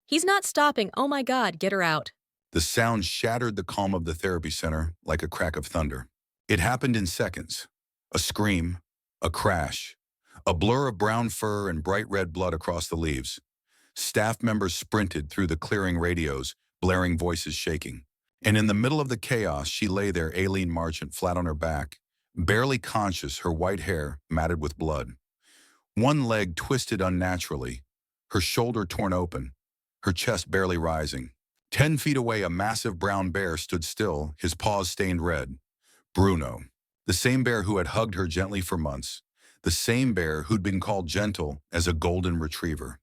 He's not stopping. Oh my God, get her out. The sound shattered the calm of the therapy center like a crack of thunder. It happened in seconds. A scream, a crash, a blur of brown fur and bright red blood across the leaves. Staff members sprinted through the clearing radios, blaring voices shaking. And in the middle of the chaos, she lay there, Aileen Marchant, flat on her back, barely conscious, her white hair matted with blood. One leg twisted unnaturally, her shoulder torn open, her chest barely rising. 10 feet away, a massive brown bear stood still, his paws stained red. Bruno, the same bear who had hugged her gently for months, the same bear who'd been called gentle as a golden retriever.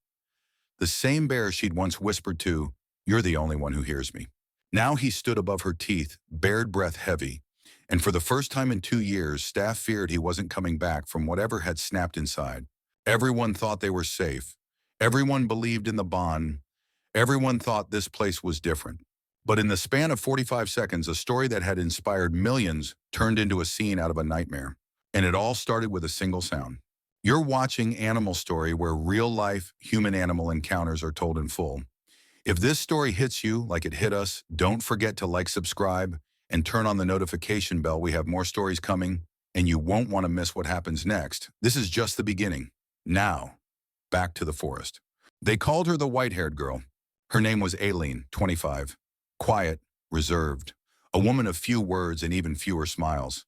The same bear she'd once whispered to, "You're the only one who hears me." Now he stood above her teeth, bared breath heavy, and for the first time in 2 years, staff feared he wasn't coming back from whatever had snapped inside. Everyone thought they were safe. Everyone believed in the bond. Everyone thought this place was different. But in the span of 45 seconds, a story that had inspired millions turned into a scene out of a nightmare. And it all started with a single sound. You're watching Animal Story, where real-life human-animal encounters are told in full. If this story hits you like it hit us, don't forget to like, subscribe, and turn on the notification bell. We have more stories coming, and you won't want to miss what happens next. This is just the beginning. Now, back to the forest. They called her the white-haired girl. Her name was Aileen, 25. Quiet, reserved, a woman of few words and even fewer smiles.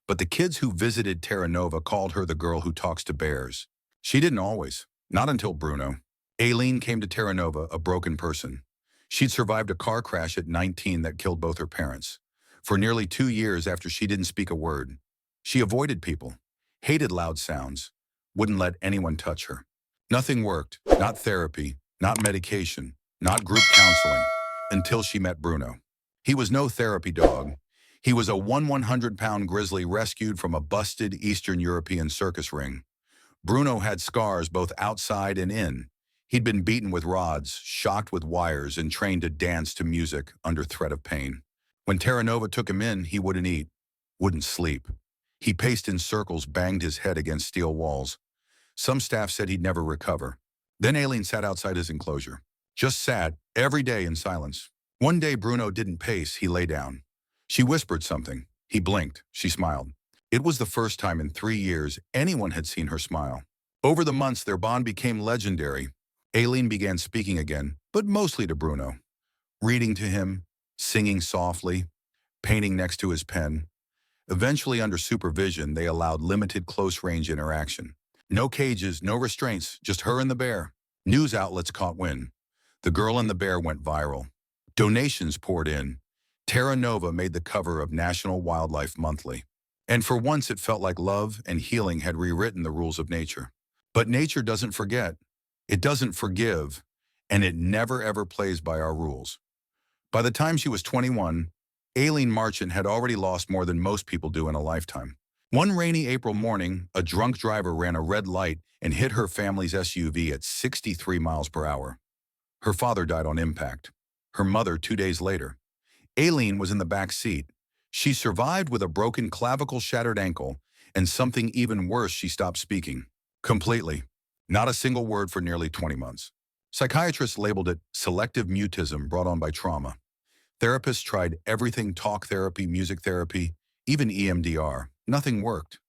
But the kids who visited Terra Nova called her the girl who talks to bears. She didn't always, not until Bruno. Aileen came to Terra Nova a broken person. She'd survived a car crash at 19 that killed both her parents. For nearly 2 years after, she didn't speak a word. She avoided people, hated loud sounds, wouldn't let anyone touch her. Nothing worked, not therapy, not medication, not group counseling, until she met Bruno. He was no therapy dog. He was a 100-pound grizzly rescued from a busted Eastern European circus ring. Bruno had scars both outside and in. He'd been beaten with rods, shocked with wires, and trained to dance to music under threat of pain. When Terra Nova took him in, he wouldn't eat, wouldn't sleep. He paced in circles, banged his head against steel walls. Some staff said he'd never recover. Then Aileen sat outside his enclosure. Just sat, every day in silence. One day Bruno didn't pace, he lay down. She whispered something. He blinked. She smiled. It was the first time in 3 years anyone had seen her smile. Over the months, their bond became legendary. Aileen began speaking again, but mostly to Bruno. Reading to him, singing softly, painting next to his pen. Eventually, under supervision, they allowed limited close-range interaction. No cages, no restraints, just her and the bear. News outlets caught wind. The girl and the bear went viral. Donations poured in. Terra Nova made the cover of National Wildlife Monthly. And for once, it felt like love and healing had rewritten the rules of nature. But nature doesn't forget. It doesn't forgive. And it never ever plays by our rules. By the time she was 21, Aileen Marchant had already lost more than most people do in a lifetime. One rainy April morning, a drunk driver ran a red light and hit her family's SUV at 63 miles per hour. Her father died on impact. Her mother 2 days later. Aileen was in the back seat. She survived with a broken clavicle, shattered ankle, and something even worse, she stopped speaking. Completely. Not a single word for nearly 20 months. Psychiatrists labeled it selective mutism brought on by trauma. Therapists tried everything: talk therapy, music therapy, even EMDR. Nothing worked.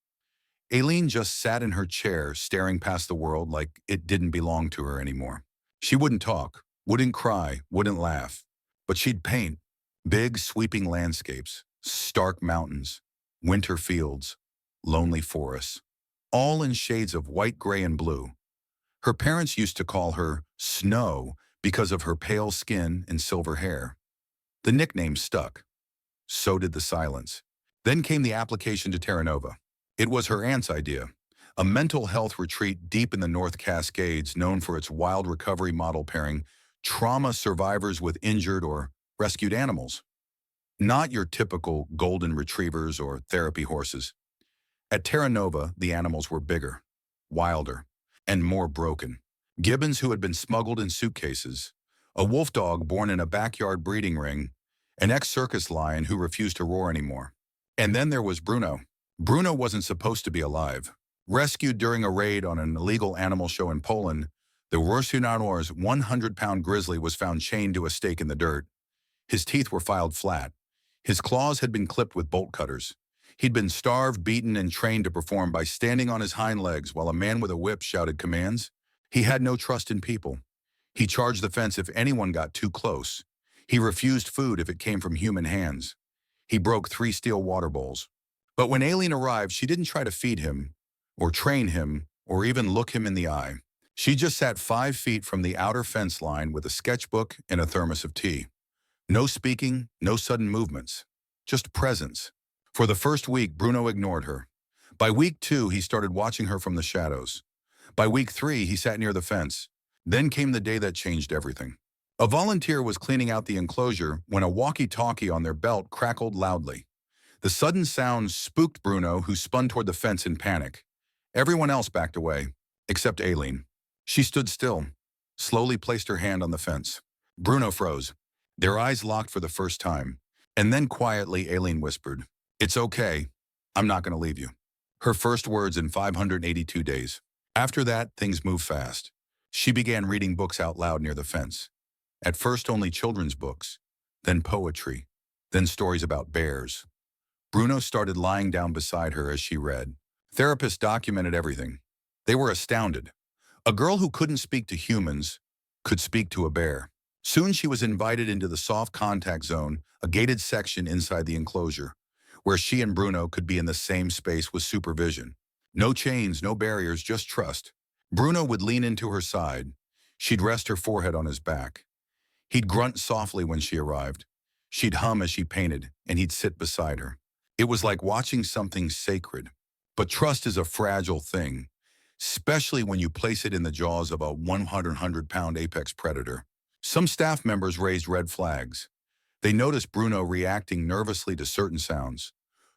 Aileen just sat in her chair, staring past the world like it didn't belong to her anymore. She wouldn't talk, wouldn't cry, wouldn't laugh. But she'd paint. Big, sweeping landscapes, stark mountains, winter fields, lonely forests, all in shades of white, gray, and blue. Her parents used to call her Snow because of her pale skin and silver hair. The nickname stuck. So did the silence. Then came the application to Terra Nova. It was her aunt's idea, a mental health retreat deep in the North Cascades known for its wild recovery model pairing trauma survivors with injured or rescued animals. Not your typical golden retrievers or therapy horses. At Terra Nova, the animals were bigger, wilder, and more broken. Gibbons who had been smuggled in suitcases, a wolf dog born in a backyard breeding ring, an ex-circus lion who refused to roar anymore. And then there was Bruno. Bruno wasn't supposed to be alive. Rescued during a raid on an illegal animal show in Poland, The Rorsinanor's 100-pound grizzly was found chained to a stake in the dirt. His teeth were filed flat. His claws had been clipped with bolt cutters. He'd been starved, beaten, and trained to perform by standing on his hind legs while a man with a whip shouted commands. He had no trust in people. He charged the fence if anyone got too close. He refused food if it came from human hands. He broke 3 steel water bowls. But when Aileen arrived, she didn't try to feed him, or train him, or even look him in the eye. She just sat 5 feet from the outer fence line with a sketchbook and a thermos of tea. No speaking, no sudden movements, just presence. For the first week, Bruno ignored her. By week 2, he started watching her from the shadows. By week 3, he sat near the fence. Then came the day that changed everything. A volunteer was cleaning out the enclosure when a walkie-talkie on their belt crackled loudly. The sudden sound spooked Bruno, who spun toward the fence in panic. Everyone else backed away, except Aileen. She stood still, slowly placed her hand on the fence. Bruno froze. Their eyes locked for the first time. And then quietly, Aileen whispered, "It's okay. I'm not going to leave you." Her first words in 582 days. After that, things moved fast. She began reading books out loud near the fence. At first, only children's books, then poetry, then stories about bears. Bruno started lying down beside her as she read. Therapists documented everything. They were astounded. A girl who couldn't speak to humans could speak to a bear. Soon she was invited into the soft contact zone, a gated section inside the enclosure, where she and Bruno could be in the same space with supervision. No chains, no barriers, just trust. Bruno would lean into her side. She'd rest her forehead on his back. He'd grunt softly when she arrived. She'd hum as she painted, and he'd sit beside her. It was like watching something sacred. But trust is a fragile thing, especially when you place it in the jaws of a 100-pound apex predator. Some staff members raised red flags. They noticed Bruno reacting nervously to certain sounds,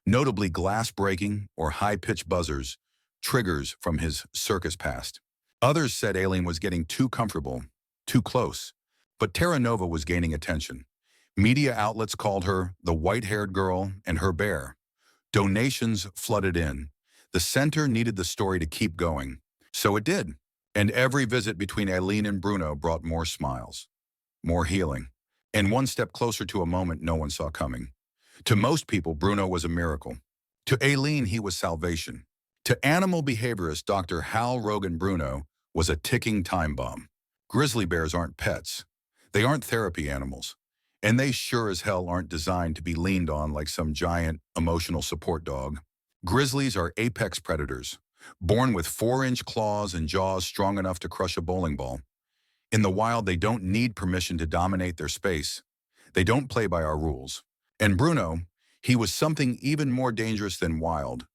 notably glass breaking or high-pitched buzzers, triggers from his circus past. Others said Aileen was getting too comfortable, too close. But Terra Nova was gaining attention. Media outlets called her the white-haired girl and her bear. Donations flooded in. The center needed the story to keep going. So it did. And every visit between Aileen and Bruno brought more smiles, more healing, and one step closer to a moment no one saw coming. To most people, Bruno was a miracle. To Aileen, he was salvation. To animal behaviorist Dr. Hal Rogan, Bruno was a ticking time bomb. Grizzly bears aren't pets. They aren't therapy animals. And they sure as hell aren't designed to be leaned on like some giant emotional support dog. Grizzlies are apex predators, born with 4-inch claws and jaws strong enough to crush a bowling ball. In the wild, they don't need permission to dominate their space. They don't play by our rules. And Bruno, he was something even more dangerous than wild.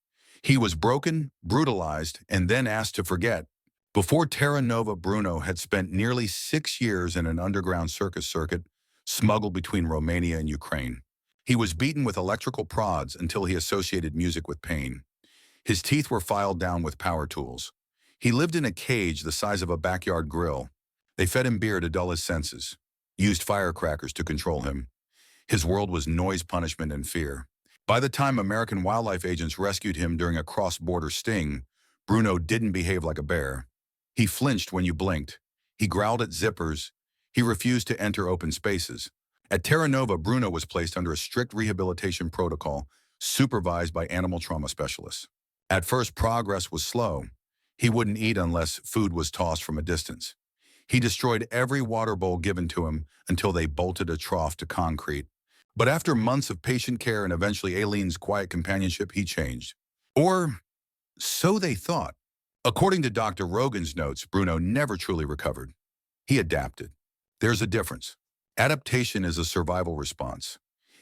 He was broken, brutalized, and then asked to forget. Before Terra Nova, Bruno had spent nearly 6 years in an underground circus circuit, smuggled between Romania and Ukraine. He was beaten with electrical prods until he associated music with pain. His teeth were filed down with power tools. He lived in a cage the size of a backyard grill. They fed him beer to dull his senses, used firecrackers to control him. His world was noise, punishment, and fear. By the time American wildlife agents rescued him during a cross-border sting, Bruno didn't behave like a bear. He flinched when you blinked. He growled at zippers. He refused to enter open spaces. At Terra Nova, Bruno was placed under a strict rehabilitation protocol, supervised by animal trauma specialists. At first, progress was slow. He wouldn't eat unless food was tossed from a distance. He destroyed every water bowl given to him until they bolted a trough to concrete. But after months of patient care and eventually Aileen's quiet companionship, he changed. Or so they thought. According to Dr. Rogan's notes, Bruno never truly recovered. He adapted. There's a difference. Adaptation is a survival response.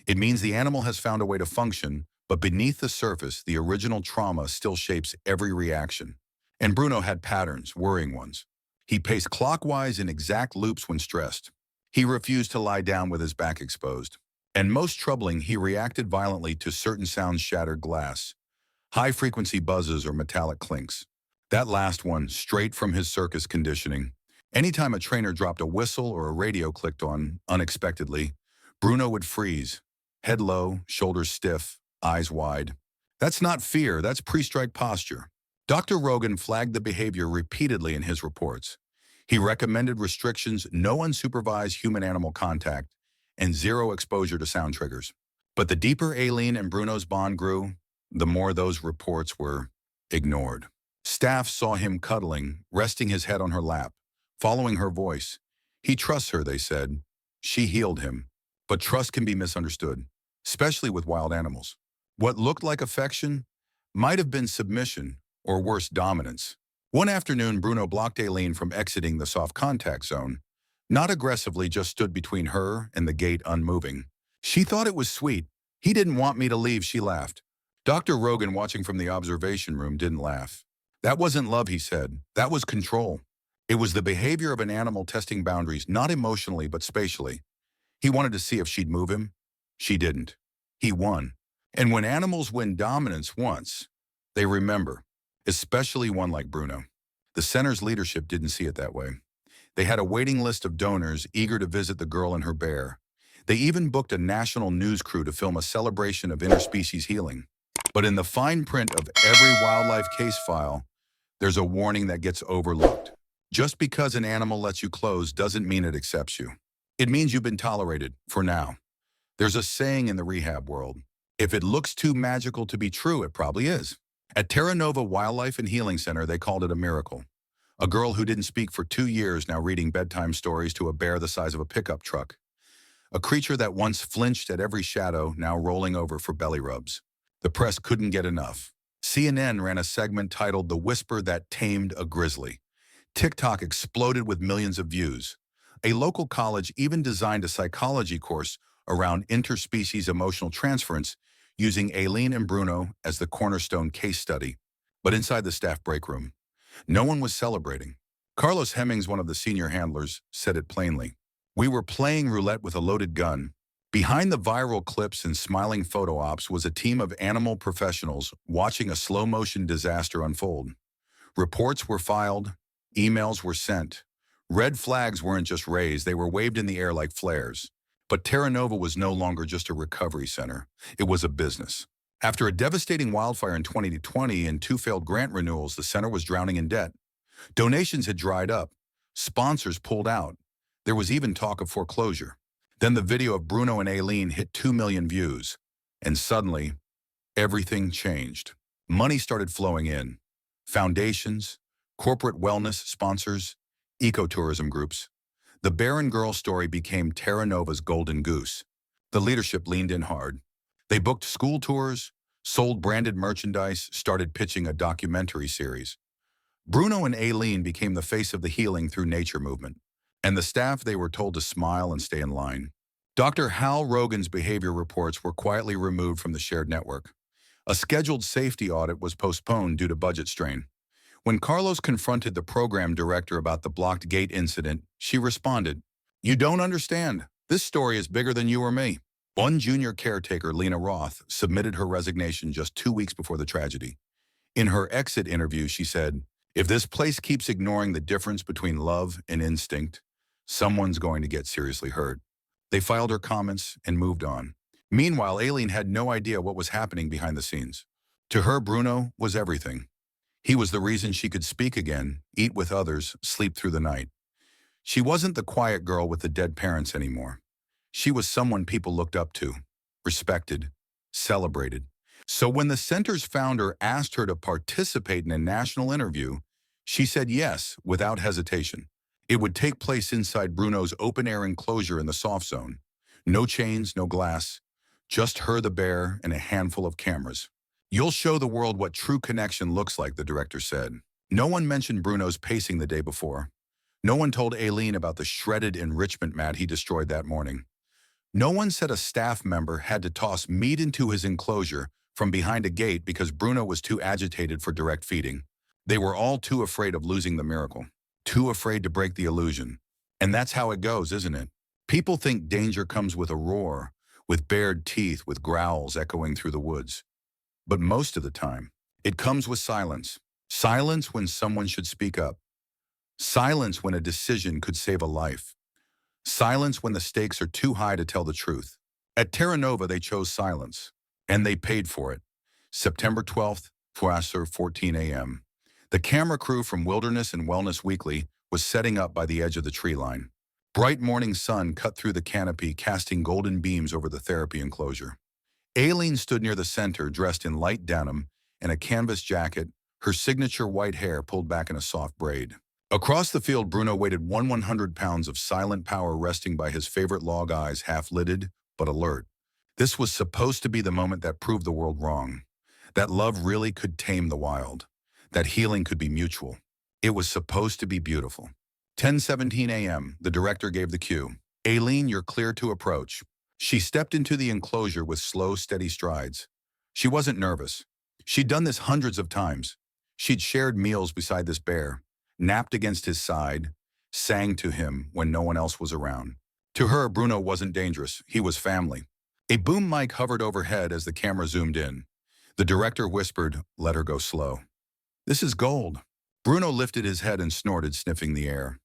It means the animal has found a way to function, but beneath the surface, the original trauma still shapes every reaction. And Bruno had patterns, worrying ones. He paced clockwise in exact loops when stressed. He refused to lie down with his back exposed. And most troubling, he reacted violently to certain sounds: shattered glass, high-frequency buzzes, or metallic clinks. That last one, straight from his circus conditioning. Anytime a trainer dropped a whistle or a radio clicked on unexpectedly, Bruno would freeze, head low, shoulders stiff, eyes wide. That's not fear, that's pre-strike posture. Dr. Rogan flagged the behavior repeatedly in his reports. He recommended restrictions, no unsupervised human-animal contact, and zero exposure to sound triggers. But the deeper Aileen and Bruno's bond grew, the more those reports were ignored. Staff saw him cuddling, resting his head on her lap, following her voice. He trusts her, they said. She healed him. But trust can be misunderstood, especially with wild animals. What looked like affection might have been submission, or worse, dominance. One afternoon, Bruno blocked Aileen from exiting the soft contact zone. Not aggressively, just stood between her and the gate unmoving. She thought it was sweet. He didn't want me to leave, she laughed. Dr. Rogan, watching from the observation room, didn't laugh. That wasn't love, he said. That was control. It was the behavior of an animal testing boundaries, not emotionally but spatially. He wanted to see if she'd move him. She didn't. He won. And when animals win dominance once, they remember, especially one like Bruno. The center's leadership didn't see it that way. They had a waiting list of donors eager to visit the girl and her bear. They even booked a national news crew to film a celebration of interspecies healing. But in the fine print of every wildlife case file, there's a warning that gets overlooked. Just because an animal lets you close doesn't mean it accepts you. It means you've been tolerated, for now. There's a saying in the rehab world, if it looks too magical to be true, it probably is. At Terra Nova Wildlife and Healing Center, they called it a miracle. A girl who didn't speak for 2 years now reading bedtime stories to a bear the size of a pickup truck. A creature that once flinched at every shadow, now rolling over for belly rubs. The press couldn't get enough. CNN ran a segment titled "The Whisper That Tamed a Grizzly." TikTok exploded with millions of views. A local college even designed a psychology course around interspecies emotional transference, using Aileen and Bruno as the cornerstone case study. But inside the staff break room, no one was celebrating. Carlos Hemmings, one of the senior handlers, said it plainly. We were playing roulette with a loaded gun. Behind the viral clips and smiling photo ops was a team of animal professionals watching a slow-motion disaster unfold. Reports were filed, emails were sent. Red flags weren't just raised, they were waved in the air like flares. But Terra Nova was no longer just a recovery center. It was a business. After a devastating wildfire in 2020 and 2 failed grant renewals, the center was drowning in debt. Donations had dried up. Sponsors pulled out. There was even talk of foreclosure. Then the video of Bruno and Aileen hit 2 million views. And suddenly, everything changed. Money started flowing in. Foundations, corporate wellness sponsors, ecotourism groups. The Bear and Girl story became Terra Nova's golden goose. The leadership leaned in hard. They booked school tours, sold branded merchandise, started pitching a documentary series. Bruno and Aileen became the face of the healing through nature movement. And the staff, they were told to smile and stay in line. Dr. Hal Rogan's behavior reports were quietly removed from the shared network. A scheduled safety audit was postponed due to budget strain. When Carlos confronted the program director about the blocked gate incident, she responded, "You don't understand. This story is bigger than you or me." One junior caretaker, Lena Roth, submitted her resignation just 2 weeks before the tragedy. In her exit interview, she said, "If this place keeps ignoring the difference between love and instinct, someone's going to get seriously hurt." They filed her comments and moved on. Meanwhile, Aileen had no idea what was happening behind the scenes. To her, Bruno was everything. He was the reason she could speak again, eat with others, sleep through the night. She wasn't the quiet girl with the dead parents anymore. She was someone people looked up to, respected, celebrated. So when the center's founder asked her to participate in a national interview, she said yes without hesitation. It would take place inside Bruno's open-air enclosure in the soft zone. No chains, no glass, just her, the bear, and a handful of cameras. "You'll show the world what true connection looks like," the director said. No one mentioned Bruno's pacing the day before. No one told Aileen about the shredded enrichment mat he destroyed that morning. No one said a staff member had to toss meat into his enclosure from behind a gate because Bruno was too agitated for direct feeding. They were all too afraid of losing the miracle, too afraid to break the illusion. And that's how it goes, isn't it? People think danger comes with a roar, with bared teeth, with growls echoing through the woods. But most of the time, it comes with silence. Silence when someone should speak up. Silence when a decision could save a life. Silence when the stakes are too high to tell the truth. At Terra Nova, they chose silence, and they paid for it. September 12th, 14 a.m. The camera crew from Wilderness and Wellness Weekly was setting up by the edge of the tree line. Bright morning sun cut through the canopy, casting golden beams over the therapy enclosure. Aileen stood near the center, dressed in light denim and a canvas jacket, her signature white hair pulled back in a soft braid. Across the field, Bruno waited 100 pounds of silent power resting by his favorite log, eyes half-lidded but alert. This was supposed to be the moment that proved the world wrong. That love really could tame the wild. That healing could be mutual. It was supposed to be beautiful. 10:17 a.m., the director gave the cue. Aileen, you're clear to approach. She stepped into the enclosure with slow, steady strides. She wasn't nervous. She'd done this hundreds of times. She'd shared meals beside this bear, napped against his side, sang to him when no one else was around. To her, Bruno wasn't dangerous. He was family. A boom mic hovered overhead as the camera zoomed in. The director whispered, "Let her go slow." "This is gold." Bruno lifted his head and snorted, sniffing the air.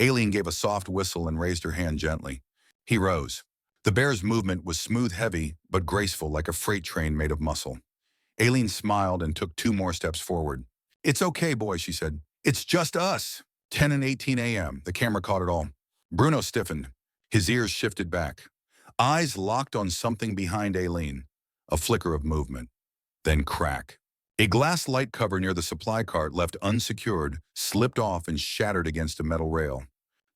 Aileen gave a soft whistle and raised her hand gently. He rose. The bear's movement was smooth, heavy, but graceful, like a freight train made of muscle. Aileen smiled and took 2 more steps forward. "It's okay, boy," she said. "It's just us." 10:18 a.m. The camera caught it all. Bruno stiffened. His ears shifted back. Eyes locked on something behind Aileen. A flicker of movement. Then crack. A glass light cover near the supply cart, left unsecured, slipped off and shattered against a metal rail.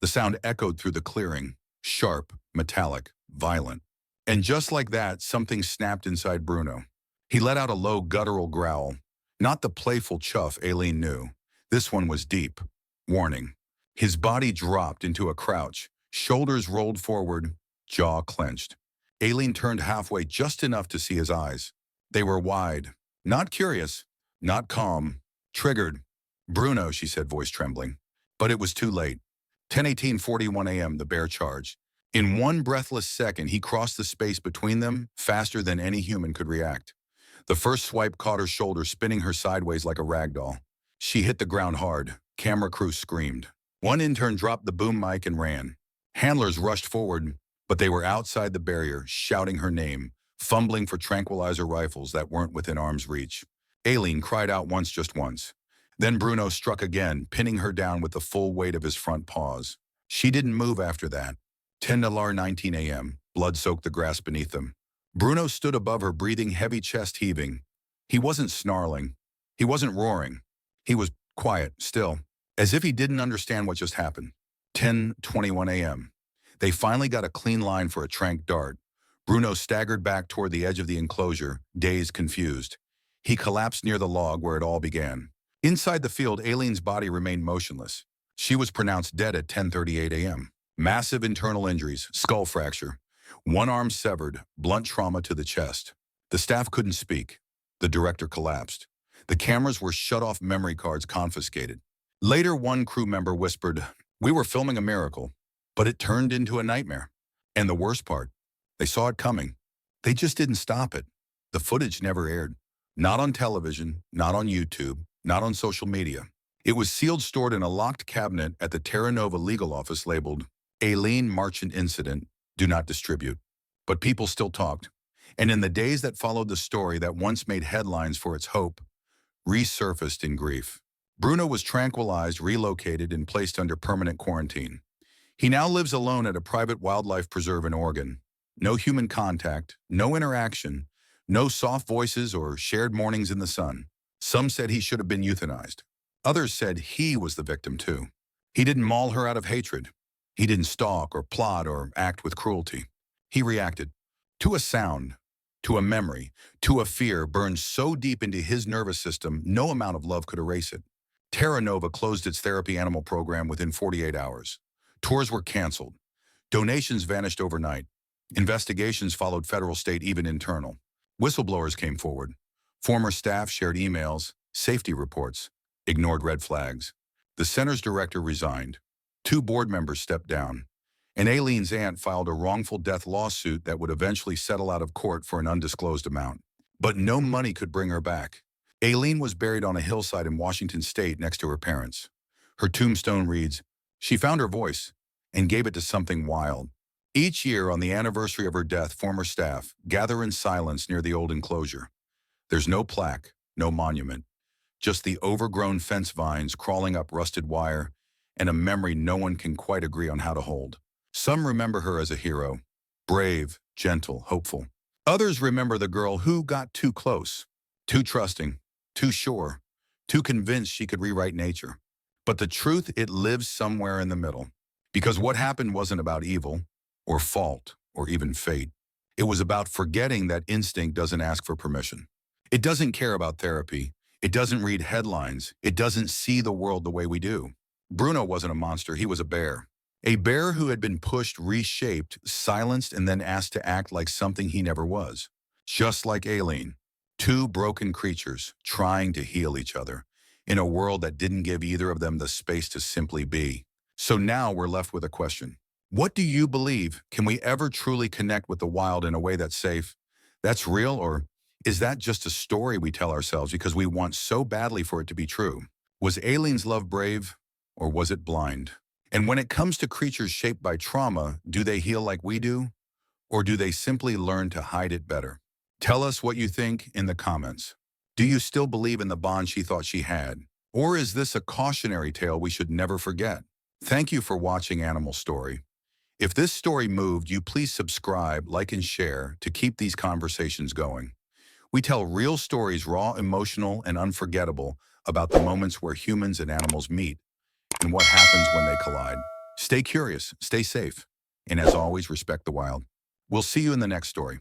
The sound echoed through the clearing. Sharp, metallic, violent. And just like that, something snapped inside Bruno. He let out a low, guttural growl. Not the playful chuff Aileen knew. This one was deep. Warning. His body dropped into a crouch. Shoulders rolled forward, jaw clenched. Aileen turned halfway, just enough to see his eyes. They were wide. Not curious, not calm. Triggered. "Bruno," she said, voice trembling. But it was too late. 10:41 a.m., the bear charged. In one breathless second, he crossed the space between them faster than any human could react. The first swipe caught her shoulder, spinning her sideways like a rag doll. She hit the ground hard. Camera crew screamed. One intern dropped the boom mic and ran. Handlers rushed forward, but they were outside the barrier, shouting her name, fumbling for tranquilizer rifles that weren't within arm's reach. Aileen cried out once, just once. Then Bruno struck again, pinning her down with the full weight of his front paws. She didn't move after that. 10:19 a.m., blood soaked the grass beneath them. Bruno stood above her, breathing heavy, chest heaving. He wasn't snarling. He wasn't roaring. He was quiet, still, as if he didn't understand what just happened. 10:21 a.m. They finally got a clean line for a tranq dart. Bruno staggered back toward the edge of the enclosure, dazed, confused. He collapsed near the log where it all began. Inside the field, Aileen's body remained motionless. She was pronounced dead at 10:38 a.m. Massive internal injuries, skull fracture, one arm severed, blunt trauma to the chest. The staff couldn't speak. The director collapsed. The cameras were shut off, memory cards confiscated. Later, one crew member whispered, "We were filming a miracle, but it turned into a nightmare." And the worst part, they saw it coming. They just didn't stop it. The footage never aired. Not on television, not on YouTube, not on social media. It was sealed, stored in a locked cabinet at the Terra Nova legal office, labeled Aileen Marchant Incident, Do Not Distribute. But people still talked. And in the days that followed, the story that once made headlines for its hope resurfaced in grief. Bruno was tranquilized, relocated, and placed under permanent quarantine. He now lives alone at a private wildlife preserve in Oregon. No human contact, no interaction, no soft voices or shared mornings in the sun. Some said he should have been euthanized. Others said he was the victim too. He didn't maul her out of hatred. He didn't stalk or plot or act with cruelty. He reacted to a sound, to a memory, to a fear burned so deep into his nervous system, no amount of love could erase it. Terra Nova closed its therapy animal program within 48 hours. Tours were canceled. Donations vanished overnight. Investigations followed, federal, state, even internal. Whistleblowers came forward. Former staff shared emails, safety reports, ignored red flags. The center's director resigned. 2 board members stepped down. And Aileen's aunt filed a wrongful death lawsuit that would eventually settle out of court for an undisclosed amount. But no money could bring her back. Aileen was buried on a hillside in Washington state next to her parents. Her tombstone reads, "She found her voice and gave it to something wild." Each year on the anniversary of her death, former staff gather in silence near the old enclosure. There's no plaque, no monument, just the overgrown fence vines crawling up rusted wire and a memory no one can quite agree on how to hold. Some remember her as a hero, brave, gentle, hopeful. Others remember the girl who got too close, too trusting, too sure, too convinced she could rewrite nature. But the truth, it lives somewhere in the middle. Because what happened wasn't about evil, or fault, or even fate. It was about forgetting that instinct doesn't ask for permission. It doesn't care about therapy. It doesn't read headlines. It doesn't see the world the way we do. Bruno wasn't a monster, he was a bear. A bear who had been pushed, reshaped, silenced, and then asked to act like something he never was. Just like Aileen. Two broken creatures trying to heal each other in a world that didn't give either of them the space to simply be. So now we're left with a question. What do you believe? Can we ever truly connect with the wild in a way that's safe, that's real, or is that just a story we tell ourselves because we want so badly for it to be true? Was Aileen's love brave, or was it blind? And when it comes to creatures shaped by trauma, do they heal like we do, or do they simply learn to hide it better? Tell us what you think in the comments. Do you still believe in the bond she thought she had? Or is this a cautionary tale we should never forget? Thank you for watching Animal Story. If this story moved you, please subscribe, like, and share to keep these conversations going. We tell real stories, raw, emotional, and unforgettable, about the moments where humans and animals meet and what happens when they collide. Stay curious, stay safe, and as always, respect the wild. We'll see you in the next story.